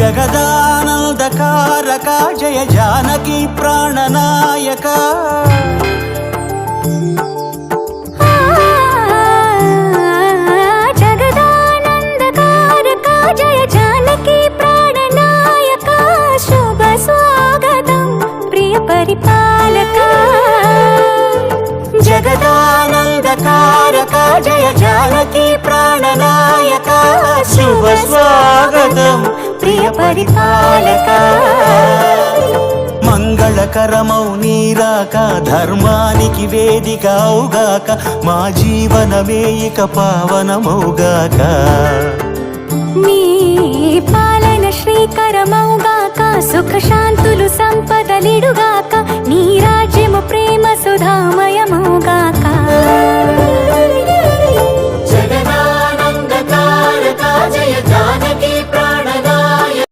జగదానందకారక జయ జానకి ప్రాణనాయక జగదానందకారక జయ జానకి ప్రాణనాయక శుభ స్వాగతం ప్రియ పరిపాలక జగదానందకారక జయ జానకి ప్రాణనాయక శుభ స్వాగతం ప్రియ పరిపాలక మంగళకరమౌ నీరాక ధర్మానికి వేదిక అవుగాక మా జీవనమే ఇక పావనమౌగాక నీ పాలన శ్రీకరమౌగాక సుఖ శాంతులు సంపదలిడుగాక నీ రాజ్యము ప్రేమ సుధా